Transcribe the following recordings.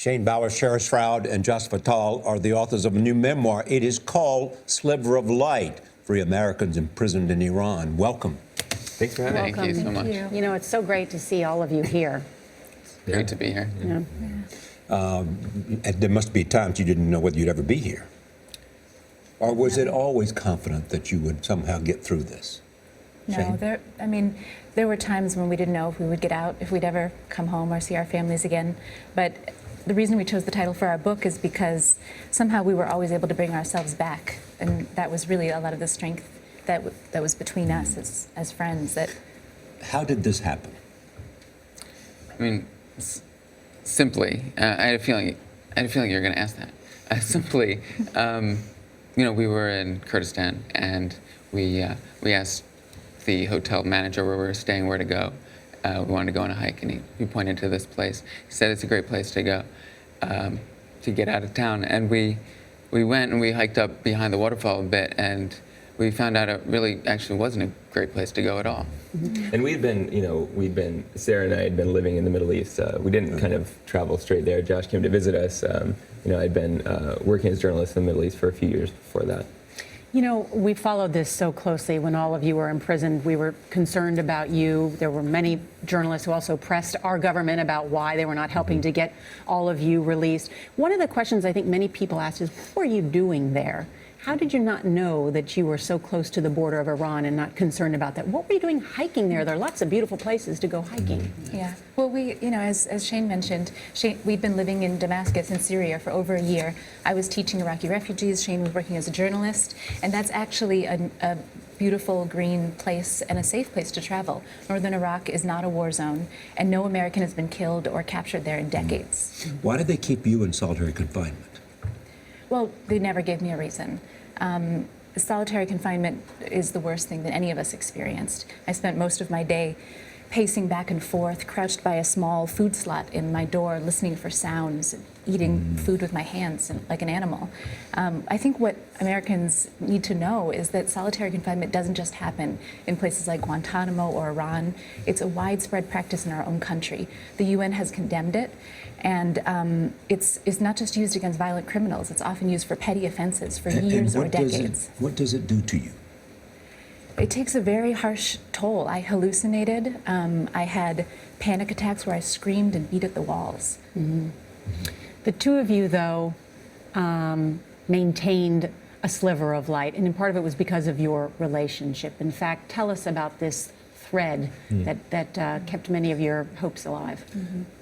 Shane Bauer, Sarah Shourd, and Joshua Fattal are the authors of a new memoir. It is called Sliver of Light, Free Americans Imprisoned in Iran. Welcome. Thanks for having me. Thank you so much. You know, it's so great to see all of you here. Great to be here. Yeah. There must be times you didn't know whether you'd ever be here. Or was it always confident that you would somehow get through this? No, there were times when we didn't know if we would get out, if we'd ever come home or see our families again. But the reason we chose the title for our book is because somehow we were always able to bring ourselves back. And that was really a lot of the strength that was between us as friends. How did this happen? I mean, simply, I had a feeling you were going to ask that. Simply, we were in Kurdistan, and we asked the hotel manager where we were staying where to go. We wanted to go on a hike, and he pointed to this place. He said it's a great place to go to get out of town. And we went and we hiked up behind the waterfall a bit, and we found out it really actually wasn't a great place to go at all. And Sarah and I had been living in the Middle East. We didn't kind of travel straight there. Josh came to visit us. I'd been working as a journalist in the Middle East for a few years before that. You know, we followed this so closely when all of you were imprisoned. We were concerned about you. There were many journalists who also pressed our government about why they were not helping to get all of you released. One of the questions I think many people asked is, what were you doing there? How did you not know that you were so close to the border of Iran and not concerned about that? What were you doing hiking there? There are lots of beautiful places to go hiking. Yeah. Well, as Shane mentioned, we'd been living in Damascus in Syria for over a year. I was teaching Iraqi refugees. Shane was working as a journalist. And that's actually a beautiful, green place and a safe place to travel. Northern Iraq is not a war zone, and no American has been killed or captured there in decades. Why did they keep you in solitary confinement? Well, they never gave me a reason. Solitary confinement is the worst thing that any of us experienced. I spent most of my day pacing back and forth, crouched by a small food slot in my door, listening for sounds, eating food with my hands like an animal. I think what Americans need to know is that solitary confinement doesn't just happen in places like Guantanamo or Iran. It's a widespread practice in our own country. The UN has condemned it, and it's not just used against violent criminals. It's often used for petty offenses for years or decades. What does it do to you? It takes a very harsh toll. I hallucinated. I had panic attacks where I screamed and beat at the walls. Mm-hmm. The two of you, though, maintained a sliver of light, and part of it was because of your relationship. In fact, tell us about this thread that kept many of your hopes alive.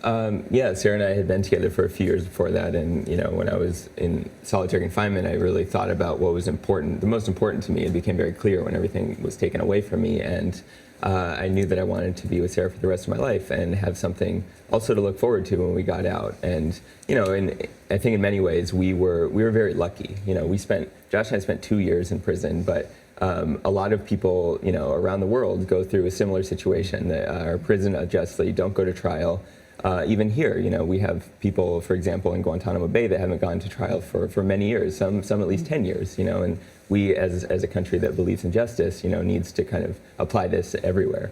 Sarah and I had been together for a few years before that, and when I was in solitary confinement, I really thought about what was important, the most important to me. It became very clear when everything was taken away from me, and I knew that I wanted to be with Sarah for the rest of my life and have something also to look forward to when we got out. And and I think in many ways we were very lucky. Josh and I spent 2 years in prison, but a lot of people, around the world go through a similar situation. They are imprisoned unjustly, don't go to trial. Even here, we have people, for example, in Guantanamo Bay that haven't gone to trial for many years, some at least 10 years, and we, as a country that believes in justice, needs to kind of apply this everywhere.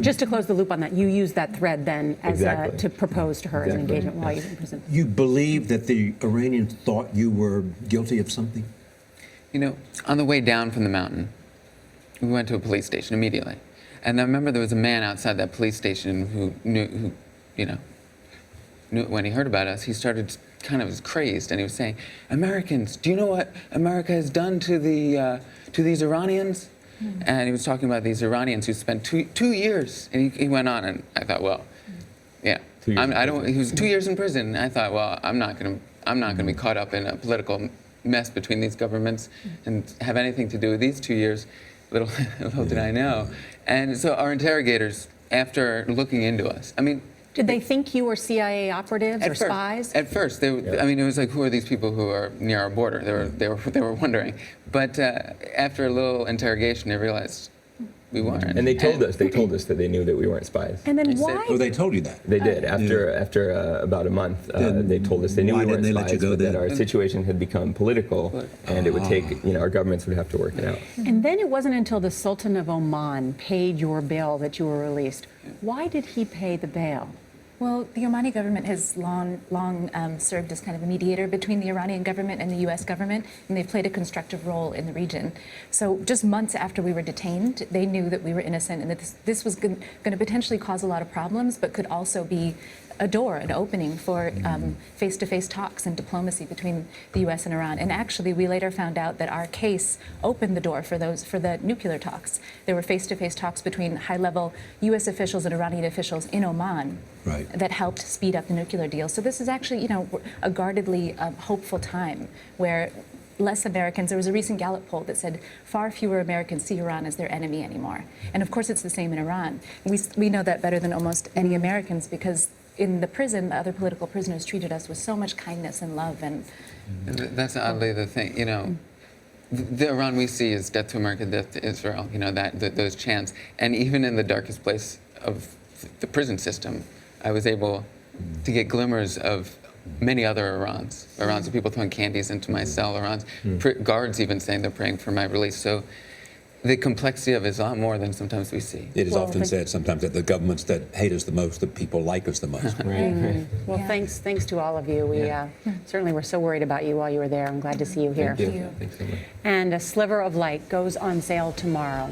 Just to close the loop on that, you used that thread then as to propose to her as an engagement while you were in prison. You believe that the Iranians thought you were guilty of something? On the way down from the mountain, we went to a police station immediately. And I remember there was a man outside that police station who knew when he heard about us, he started kind of crazed, and he was saying, "Americans, do you know what America has done to these Iranians?" And he was talking about these Iranians who spent two years, and he went on, and I thought, well, yeah, he was 2 years in prison. And I thought, well, I'm not gonna be caught up in a political mess between these governments and have anything to do with these 2 years. Little did I know. And so our interrogators, after looking into us, did they think you were CIA operatives or spies? At first, it was like, who are these people who are near our border? They were wondering. But after a little interrogation, they realized we weren't. And they told us that they knew that we weren't spies. And then why? Oh, they told you that? They did. After about a month, they told us they knew we weren't spies, but that our situation had become political, and it would take, our governments would have to work it out. And then it wasn't until the Sultan of Oman paid your bail that you were released. Why did he pay the bail? Well, the Omani government has long served as kind of a mediator between the Iranian government and the U.S. government, and they've played a constructive role in the region. So just months after we were detained, they knew that we were innocent and that this was going to potentially cause a lot of problems, but could also be a door, an opening for face-to-face talks and diplomacy between the U.S. and Iran. And actually, we later found out that our case opened the door for the nuclear talks. There were face-to-face talks between high-level U.S. officials and Iranian officials in Oman that helped speed up the nuclear deal. So this is actually, a guardedly hopeful time where less Americans. There was a recent Gallup poll that said far fewer Americans see Iran as their enemy anymore. And of course, it's the same in Iran. We know that better than almost any Americans because in the prison, the other political prisoners treated us with so much kindness and love. And that's oddly the thing, the Iran we see is death to America, death to Israel, those chants. And even in the darkest place of the prison system, I was able to get glimmers of many other Irans of people throwing candies into my cell, guards even saying they're praying for my release. So the complexity of it is a lot more than sometimes we see. It is often said sometimes that the governments that hate us the most, the people like us the most. Well, thanks to all of you. We certainly were so worried about you while you were there. I'm glad to see you here. Thank you. Thanks so much. And A Sliver of Light goes on sale tomorrow.